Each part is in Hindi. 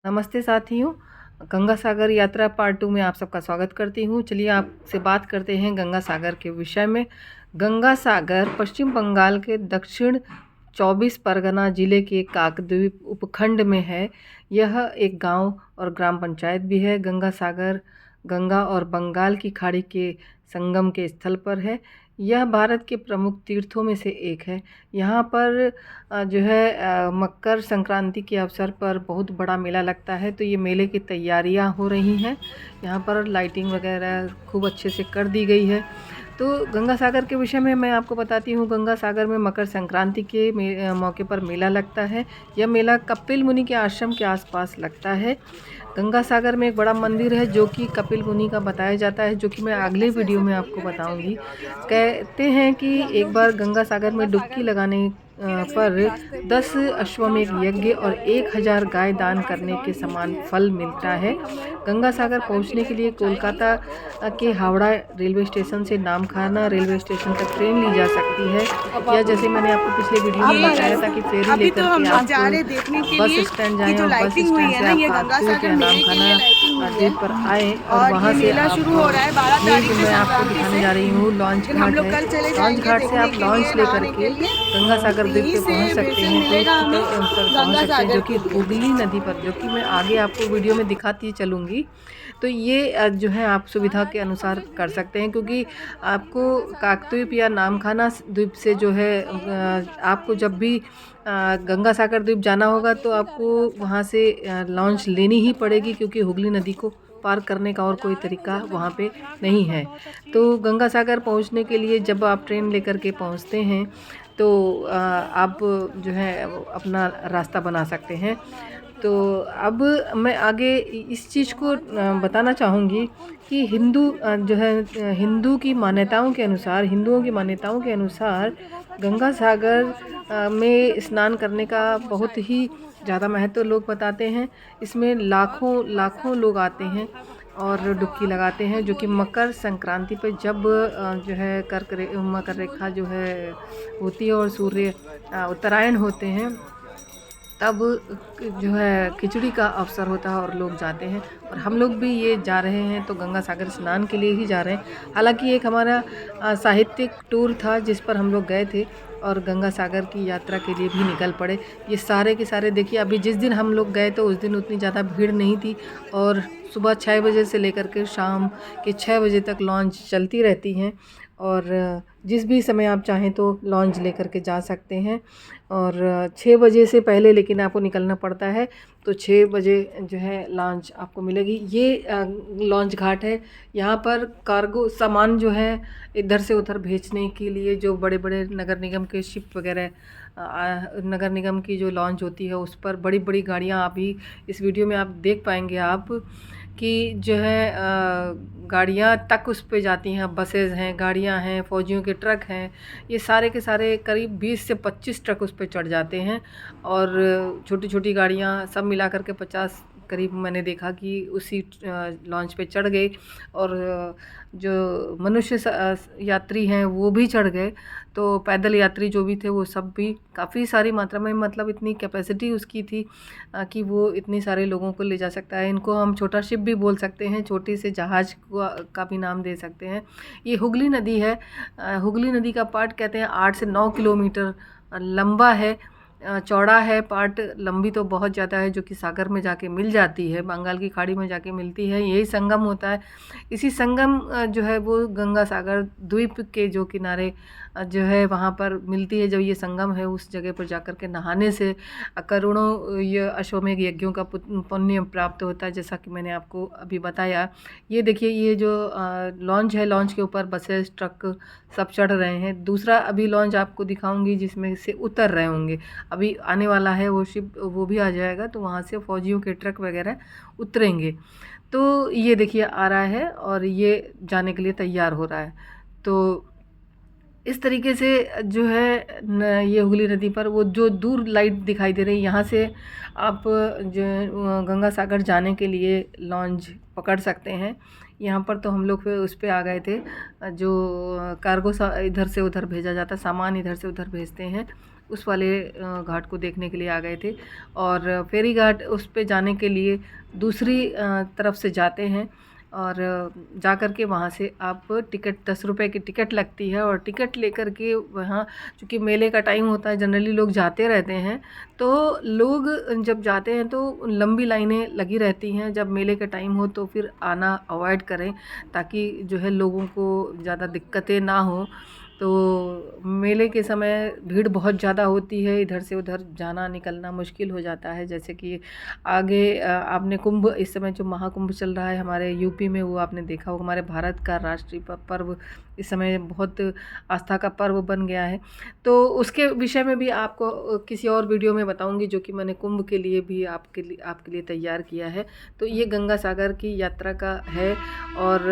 नमस्ते साथियों, गंगा सागर यात्रा पार्ट 2 में आप सबका स्वागत करती हूँ। चलिए आपसे बात करते हैं गंगा सागर के विषय में। गंगा सागर पश्चिम बंगाल के दक्षिण 24 परगना जिले के काकद्वीप उपखंड में है। यह एक गांव और ग्राम पंचायत भी है। गंगा सागर गंगा और बंगाल की खाड़ी के संगम के स्थल पर है। यह भारत के प्रमुख तीर्थों में से एक है। यहाँ पर मकर संक्रांति के अवसर पर बहुत बड़ा मेला लगता है, तो ये मेले की तैयारियां हो रही हैं। यहाँ पर लाइटिंग वगैरह खूब अच्छे से कर दी गई है। तो गंगा सागर के विषय में मैं आपको बताती हूँ। गंगा सागर में मकर संक्रांति के मौके पर मेला लगता है। यह मेला कपिल मुनि के आश्रम के आसपास लगता है। गंगा सागर में एक बड़ा मंदिर है जो कि कपिल मुनि का बताया जाता है, जो कि मैं अगले वीडियो में आपको बताऊंगी। कहते हैं कि एक बार गंगा सागर में डुबकी लगाने पर 10 अश्वमेध यज्ञ और 1000 गाय दान करने के समान फल मिलता है। गंगा सागर पहुंचने के लिए कोलकाता के हावड़ा रेलवे स्टेशन से नामखाना रेलवे स्टेशन तक ट्रेन ली जा सकती है, या जैसे मैंने आपको पिछले वीडियो में बताया था कि फेरी लेकर के आप बस स्टैंड जाएं और बस स्टैंड से आप काकद्वीप या नामखाना द्वीप पर आए और वहाँ से आप ये मैं आपको दिखाने जा रही हूँ लॉन्च घाट है। लॉन्च घाट से आप लॉन्च लेकर के गंगा सागर द्वीप पे पहुँच सकते हैं, पहुँच सकते हैं, जो कि हुगली नदी पर, जो कि मैं आगे आपको वीडियो में दिखाती चलूँगी। तो ये जो है आप सुविधा के अनुसार कर सकते हैं, क्योंकि आपको काकद्वीप या नामखाना द्वीप से जो है आपको जब भी गंगा सागर द्वीप जाना होगा तो आपको वहाँ से लॉन्च लेनी ही पड़ेगी, क्योंकि हुगली नदी को पार करने का और कोई तरीका वहाँ पे नहीं है। तो गंगा सागर पहुँचने के लिए जब आप ट्रेन लेकर के पहुँचते हैं तो आप जो है अपना रास्ता बना सकते हैं। तो अब मैं आगे इस चीज़ को बताना चाहूँगी कि हिंदुओं की मान्यताओं के अनुसार गंगा सागर में स्नान करने का बहुत ही ज़्यादा महत्व लोग बताते हैं। इसमें लाखों लाखों लोग आते हैं और डुबकी लगाते हैं, जो कि मकर संक्रांति पे जब मकर रेखा जो है होती है और सूर्य उत्तरायण होते हैं, तब जो है खिचड़ी का अवसर होता है और लोग जाते हैं। और हम लोग भी ये जा रहे हैं तो गंगा सागर स्नान के लिए ही जा रहे हैं। हालांकि एक हमारा साहित्यिक टूर था जिस पर हम लोग गए थे और गंगा सागर की यात्रा के लिए भी निकल पड़े। ये सारे के सारे देखिए, अभी जिस दिन हम लोग गए तो उस दिन उतनी ज़्यादा भीड़ नहीं थी और सुबह 6 बजे से लेकर के शाम के 6 बजे तक लॉन्च चलती रहती हैं, और जिस भी समय आप चाहें तो लॉन्च लेकर के जा सकते हैं। और 6 बजे से पहले लेकिन आपको निकलना पड़ता है, तो 6 बजे जो है लॉन्च आपको मिलेगी। ये लॉन्च घाट है। यहाँ पर कार्गो सामान जो है इधर से उधर भेजने के लिए जो बड़े बड़े नगर निगम के शिप वगैरह, नगर निगम की जो लॉन्च होती है उस पर बड़ी बड़ी गाड़ियाँ अभी इस वीडियो में आप देख पाएंगे आप कि जो है गाड़ियाँ तक उस पे जाती हैं। बसेज़ हैं, गाड़ियाँ हैं, फ़ौजियों के ट्रक हैं, ये सारे के सारे करीब 20 से 25 ट्रक उस पे चढ़ जाते हैं। और छोटी छोटी गाड़ियाँ सब मिला करके 50 करीब मैंने देखा कि उसी लॉन्च पे चढ़ गए। और जो मनुष्य यात्री हैं वो भी चढ़ गए। तो पैदल यात्री जो भी थे वो सब भी काफ़ी सारी मात्रा में, मतलब इतनी कैपेसिटी उसकी थी कि वो इतने सारे लोगों को ले जा सकता है। इनको हम छोटा शिप भी बोल सकते हैं, छोटे से जहाज़ का भी नाम दे सकते हैं। ये हुगली नदी है। हुगली नदी का पार्ट कहते हैं 8 से 9 किलोमीटर लंबा है, चौड़ा है। पार्ट लंबी तो बहुत ज़्यादा है, जो कि सागर में जाके मिल जाती है, बंगाल की खाड़ी में जाके मिलती है। यही संगम होता है। इसी संगम जो है वो गंगा सागर द्वीप के जो किनारे जो है वहाँ पर मिलती है। जब ये संगम है उस जगह पर जाकर के नहाने से करोड़ों ये अश्वमेध यज्ञों का पुण्य प्राप्त होता है, जैसा कि मैंने आपको अभी बताया। ये देखिए, ये जो लॉन्च है, लॉन्च के ऊपर बसेस ट्रक सब चढ़ रहे हैं। दूसरा अभी लॉन्च आपको दिखाऊंगी जिसमें से उतर रहे होंगे, अभी आने वाला है वो शिप, वो भी आ जाएगा, तो वहाँ से फ़ौजियों के ट्रक वगैरह उतरेंगे। तो ये देखिए आ रहा है और ये जाने के लिए तैयार हो रहा है। तो इस तरीके से जो है ये हुगली नदी पर वो जो दूर लाइट दिखाई दे रही है, यहाँ से आप जो गंगा सागर जाने के लिए लॉन्च पकड़ सकते हैं। यहाँ पर तो हम लोग फिर उस पर आ गए थे, जो कार्गो इधर से उधर भेजा जाता, सामान इधर से उधर भेजते हैं, उस वाले घाट को देखने के लिए आ गए थे। और फेरी घाट उस पे जाने के लिए दूसरी तरफ से जाते हैं और जा कर के वहाँ से आप टिकट 10 रुपए की टिकट लगती है और टिकट लेकर के वहाँ, चूँकि मेले का टाइम होता है, जनरली लोग जाते रहते हैं, तो लोग जब जाते हैं तो लंबी लाइनें लगी रहती हैं। जब मेले का टाइम हो तो फिर आना अवॉइड करें, ताकि जो है लोगों को ज़्यादा दिक्कतें ना हो। तो मेले के समय भीड़ बहुत ज़्यादा होती है, इधर से उधर जाना निकलना मुश्किल हो जाता है। जैसे कि आगे आपने कुंभ, इस समय जो महाकुंभ चल रहा है हमारे यूपी में, वो आपने देखा होगा, हमारे भारत का राष्ट्रीय पर्व इस समय बहुत आस्था का पर्व बन गया है। तो उसके विषय में भी आपको किसी और वीडियो में बताऊंगी, जो कि मैंने कुंभ के लिए भी आपके लिए तैयार किया है। तो ये गंगा सागर की यात्रा का है। और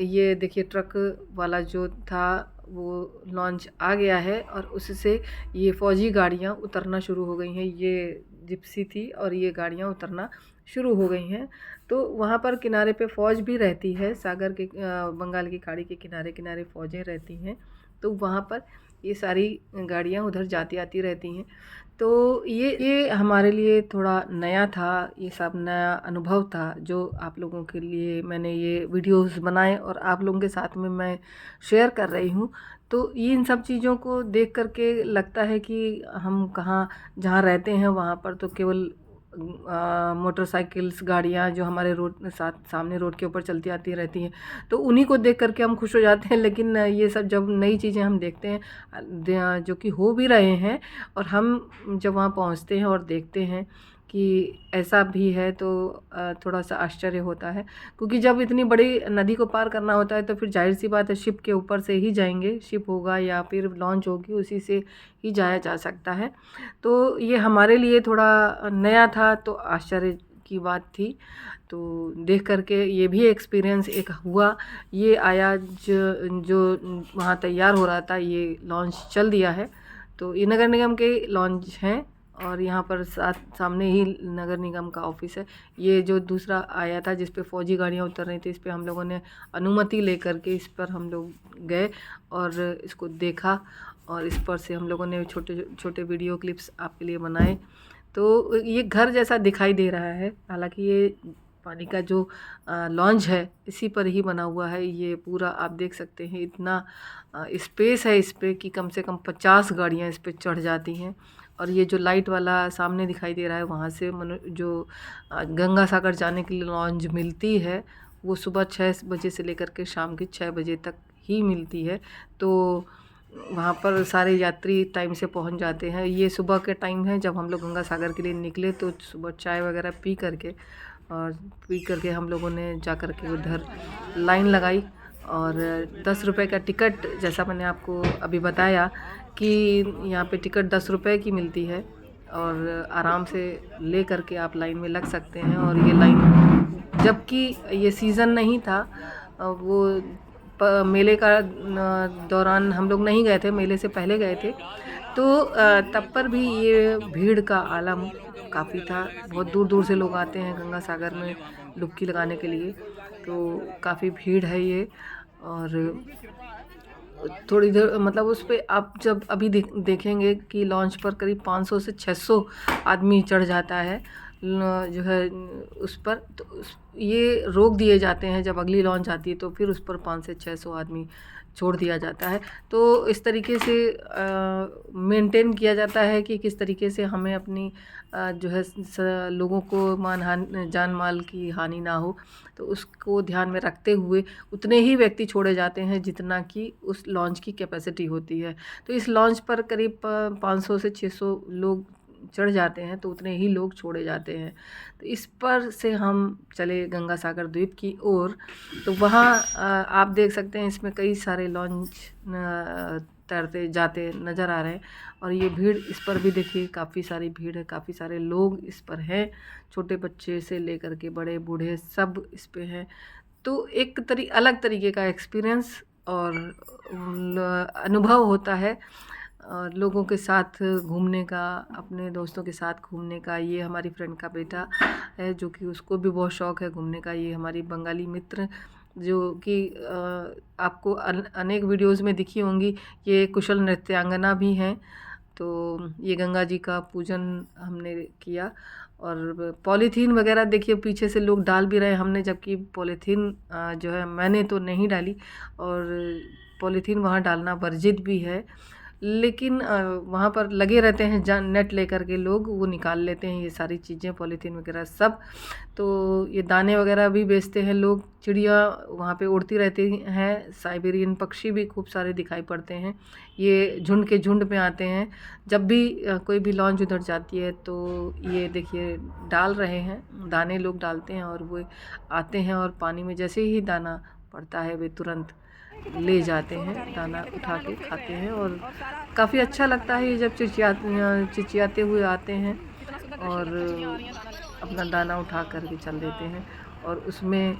ये देखिए ट्रक वाला जो था वो लॉन्च आ गया है और उससे ये फ़ौजी गाड़ियाँ उतरना शुरू हो गई हैं। ये जिप्सी थी और ये गाड़ियाँ उतरना शुरू हो गई हैं। तो वहाँ पर किनारे पे फ़ौज भी रहती है, सागर के बंगाल की खाड़ी के किनारे किनारे फ़ौजें रहती हैं। तो वहाँ पर ये सारी गाड़ियाँ उधर जाती आती रहती हैं। तो ये हमारे लिए थोड़ा नया था, ये सब नया अनुभव था जो आप लोगों के लिए मैंने ये वीडियोस बनाए और आप लोगों के साथ में मैं शेयर कर रही हूँ। तो ये इन सब चीज़ों को देख कर के लगता है कि हम कहाँ, जहाँ रहते हैं वहाँ पर तो केवल मोटरसाइकिल्स, गाड़ियाँ जो हमारे रोड साथ सामने रोड के ऊपर चलती आती रहती हैं, तो उन्हीं को देख कर के हम खुश हो जाते हैं। लेकिन ये सब जब नई चीज़ें हम देखते हैं जो कि हो भी रहे हैं, और हम जब वहाँ पहुँचते हैं और देखते हैं कि ऐसा भी है, तो थोड़ा सा आश्चर्य होता है। क्योंकि जब इतनी बड़ी नदी को पार करना होता है तो फिर जाहिर सी बात है शिप के ऊपर से ही जाएंगे, शिप होगा या फिर लॉन्च होगी, उसी से ही जाया जा सकता है। तो ये हमारे लिए थोड़ा नया था, तो आश्चर्य की बात थी। तो देख करके ये भी एक्सपीरियंस एक हुआ। ये आया जो वहाँ तैयार हो रहा था, ये लॉन्च चल दिया है। तो ये नगर निगम के लॉन्च हैं और यहाँ पर सामने ही नगर निगम का ऑफिस है। ये जो दूसरा आया था जिस पे फ़ौजी गाड़ियाँ उतर रही थी, इस पे हम लोगों ने अनुमति लेकर के इस पर हम लोग गए और इसको देखा, और इस पर से हम लोगों ने छोटे छोटे वीडियो क्लिप्स आपके लिए बनाए। तो ये घर जैसा दिखाई दे रहा है, हालांकि ये पानी का जो लॉन्च है इसी पर ही बना हुआ है। ये पूरा आप देख सकते हैं, इतना स्पेस है इस पे कि कम से कम 50 गाड़ियाँ इस पे चढ़ जाती हैं। और ये जो लाइट वाला सामने दिखाई दे रहा है, वहाँ से जो गंगा सागर जाने के लिए लॉन्च मिलती है, वो सुबह 6 बजे से लेकर के शाम के 6 बजे तक ही मिलती है। तो वहाँ पर सारे यात्री टाइम से पहुँच जाते हैं। ये सुबह के टाइम है जब हम लोग गंगा सागर के लिए निकले, तो सुबह चाय वगैरह पी करके हम लोगों ने जा कर के उधर लाइन लगाई। और 10 रुपए का टिकट, जैसा मैंने आपको अभी बताया कि यहाँ पे टिकट 10 रुपए की मिलती है और आराम से ले करके आप लाइन में लग सकते हैं। और ये लाइन, जबकि ये सीज़न नहीं था, वो मेले का दौरान हम लोग नहीं गए थे, मेले से पहले गए थे, तो तब पर भी ये भीड़ का आलम काफ़ी था। बहुत दूर दूर से लोग आते हैं गंगा सागर में डुबकी लगाने के लिए, तो काफ़ी भीड़ है ये। और थोड़ी देर मतलब उस पर आप जब अभी देखेंगे कि लॉन्च पर करीब 500 से 600 आदमी चढ़ जाता है जो है उस पर। तो ये रोक दिए जाते हैं, जब अगली लॉन्च आती है तो फिर उस पर 500 से 600 आदमी छोड़ दिया जाता है। तो इस तरीके से मेंटेन किया जाता है कि किस तरीके से हमें अपनी जो है लोगों को जान माल की हानि ना हो, तो उसको ध्यान में रखते हुए उतने ही व्यक्ति छोड़े जाते हैं जितना कि उस लॉन्च की कैपेसिटी होती है। तो इस लॉन्च पर करीब 500 से 600 लोग चढ़ जाते हैं, तो उतने ही लोग छोड़े जाते हैं। तो इस पर से हम चले गंगा सागर द्वीप की ओर। तो वहाँ आप देख सकते हैं इसमें कई सारे लॉन्च तैरते जाते नज़र आ रहे हैं। और ये भीड़ इस पर भी देखिए, काफ़ी सारी भीड़ है, काफ़ी सारे लोग इस पर हैं, छोटे बच्चे से लेकर के बड़े बूढ़े सब इस पे हैं। तो एक अलग तरीके का एक्सपीरियंस और अनुभव होता है और लोगों के साथ घूमने का, अपने दोस्तों के साथ घूमने का। ये हमारी फ्रेंड का बेटा है जो कि उसको भी बहुत शौक़ है घूमने का। ये हमारी बंगाली मित्र जो कि आपको अनेक वीडियोस में दिखी होंगी, ये कुशल नृत्यांगना भी हैं तो ये गंगा जी का पूजन हमने किया। और पॉलीथीन वगैरह देखिए पीछे से लोग डाल भी रहे हैं, हमने जबकि पॉलीथीन जो है मैंने तो नहीं डाली, और पॉलीथीन वहाँ डालना वर्जित भी है, लेकिन वहाँ पर लगे रहते हैं नेट लेकर के लोग, वो निकाल लेते हैं ये सारी चीज़ें पॉलीथीन वगैरह सब। तो ये दाने वगैरह भी बेचते हैं लोग। चिड़िया वहाँ पे उड़ती रहती हैं, साइबेरियन पक्षी भी खूब सारे दिखाई पड़ते हैं। ये झुंड के झुंड में आते हैं। जब भी कोई भी लॉन्च उधर जाती है तो ये देखिए डाल रहे हैं, दाने लोग डालते हैं, और वो आते हैं और पानी में जैसे ही दाना पड़ता है वे तुरंत ले जाते हैं, दाना उठा के खाते हैं। और काफ़ी अच्छा लगता है ये जब चिचियाते हुए आते हैं और अपना दाना उठा कर के चल देते हैं, और उसमें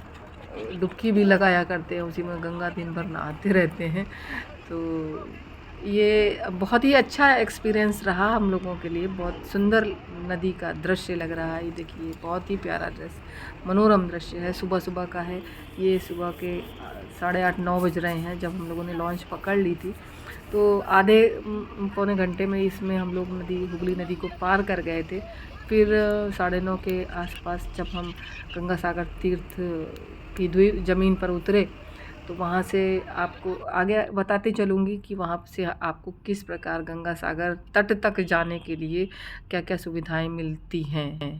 डुबकी भी लगाया करते हैं, उसी में गंगा दिन भर नहाते रहते हैं। तो ये बहुत ही अच्छा एक्सपीरियंस रहा हम लोगों के लिए। बहुत सुंदर नदी का दृश्य लग रहा है, ये देखिए बहुत ही प्यारा दृश्य, मनोरम दृश्य है। सुबह सुबह का है ये, सुबह के 8:30-9 बज रहे हैं जब हम लोगों ने लॉन्च पकड़ ली थी। तो आधे पौने घंटे में इसमें हम लोग हुगली नदी को पार कर गए थे। फिर 9:30 के आसपास जब हम गंगा सागर तीर्थ की द्वीप ज़मीन पर उतरे, तो वहाँ से आपको आगे बताते चलूँगी कि वहाँ से आपको किस प्रकार गंगा सागर तट तक जाने के लिए क्या क्या सुविधाएं मिलती हैं।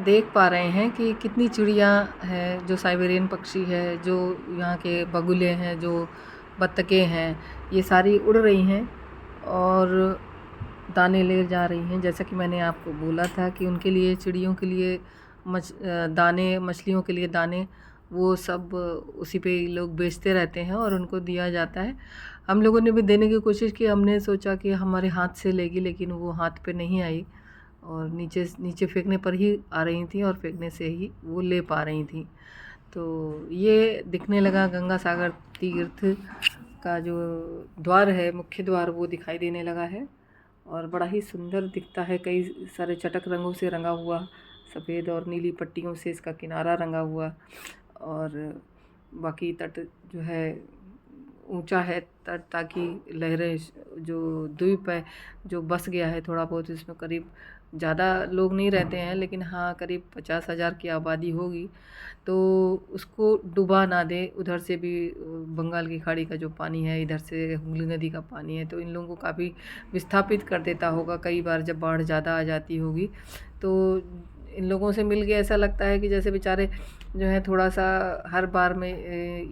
देख पा रहे हैं कि कितनी चिड़िया हैं, जो साइबेरियन पक्षी है, जो यहाँ के बगुले हैं, जो बत्तखें हैं, ये सारी उड़ रही हैं और दाने ले जा रही हैं। जैसा कि मैंने आपको बोला था कि उनके लिए, चिड़ियों के लिए दाने, मछलियों के लिए दाने, वो सब उसी पे लोग बेचते रहते हैं और उनको दिया जाता है। हम लोगों ने भी देने की कोशिश की, हमने सोचा कि हमारे हाथ से लेगी, लेकिन वो हाथ पे नहीं आई और नीचे नीचे फेंकने पर ही आ रही थी और फेंकने से ही वो ले पा रही थी। तो ये दिखने लगा गंगा सागर तीर्थ का जो द्वार है, मुख्य द्वार, वो दिखाई देने लगा है और बड़ा ही सुंदर दिखता है। कई सारे चटक रंगों से रंगा हुआ, सफ़ेद और नीली पट्टियों से इसका किनारा रंगा हुआ, और बाकी तट जो है ऊंचा है तट, ताकि लहरें, जो द्वीप है जो बस गया है थोड़ा बहुत, इसमें करीब ज़्यादा लोग नहीं रहते हैं, लेकिन हाँ करीब 50,000 की आबादी होगी, तो उसको डुबा ना दे। उधर से भी बंगाल की खाड़ी का जो पानी है, इधर से हुगली नदी का पानी है, तो इन लोगों को काफ़ी विस्थापित कर देता होगा कई बार जब बाढ़ ज़्यादा आ जाती होगी। तो इन लोगों से मिल के ऐसा लगता है कि जैसे बेचारे जो है थोड़ा सा हर बार में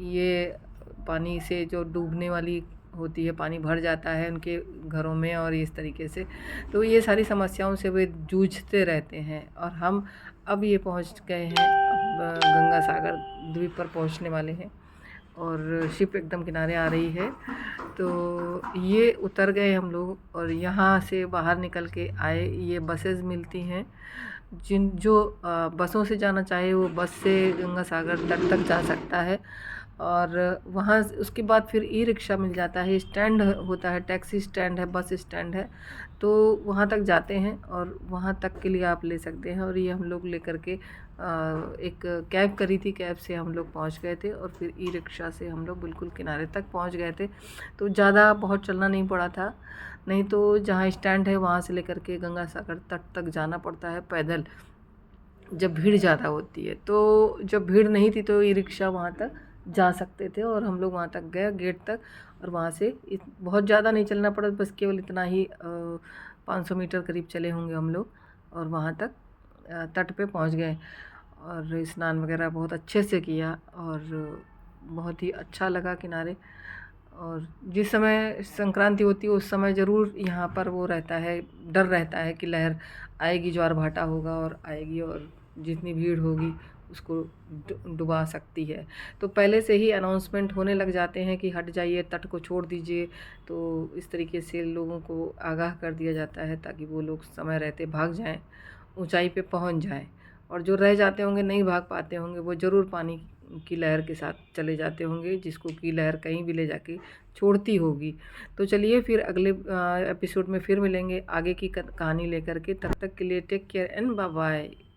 ये पानी से जो डूबने वाली होती है, पानी भर जाता है उनके घरों में और इस तरीके से, तो ये सारी समस्याओं से वे जूझते रहते हैं। और हम अब ये पहुंच गए हैं, अब गंगा सागर द्वीप पर पहुंचने वाले हैं और शिप एकदम किनारे आ रही है। तो ये उतर गए हम लोग और यहाँ से बाहर निकल के आए। ये बसेस मिलती हैं, जो बसों से जाना चाहे वो बस से गंगा सागर तट तक जा सकता है। और वहाँ उसके बाद फिर ई रिक्शा मिल जाता है, स्टैंड होता है, टैक्सी स्टैंड है, बस स्टैंड है, तो वहाँ तक जाते हैं और वहाँ तक के लिए आप ले सकते हैं। और ये हम लोग लेकर के एक कैब करी थी, कैब से हम लोग पहुँच गए थे और फिर ई रिक्शा से हम लोग बिल्कुल किनारे तक पहुँच गए थे। तो ज़्यादा बहुत चलना नहीं पड़ा था, नहीं तो जहाँ स्टैंड है वहाँ से लेकर के गंगा सागर तट तक जाना पड़ता है पैदल। जब भीड़ ज़्यादा होती है। तो जब भीड़ नहीं थी तो ई रिक्शा वहाँ तक जा सकते थे और हम लोग वहाँ तक गए गेट तक, और वहाँ से बहुत ज़्यादा नहीं चलना पड़ा, बस केवल इतना ही 500 मीटर करीब चले होंगे हम लोग, और वहाँ तक तट पे पहुँच गए और स्नान वगैरह बहुत अच्छे से किया और बहुत ही अच्छा लगा किनारे। और जिस समय संक्रांति होती है उस समय ज़रूर यहाँ पर वो रहता है, डर रहता है कि लहर आएगी, ज्वार भाटा होगा और आएगी और जितनी भीड़ होगी उसको डुबा सकती है। तो पहले से ही अनाउंसमेंट होने लग जाते हैं कि हट जाइए, तट को छोड़ दीजिए। तो इस तरीके से लोगों को आगाह कर दिया जाता है ताकि वो लोग समय रहते भाग जाएं, ऊंचाई पे पहुंच जाएं, और जो रह जाते होंगे, नहीं भाग पाते होंगे, वो ज़रूर पानी की लहर के साथ चले जाते होंगे, जिसको कि लहर कहीं भी ले जाके छोड़ती होगी। तो चलिए फिर अगले एपिसोड में फिर मिलेंगे आगे की कहानी लेकर के। तब तक के लिए take care and bye bye.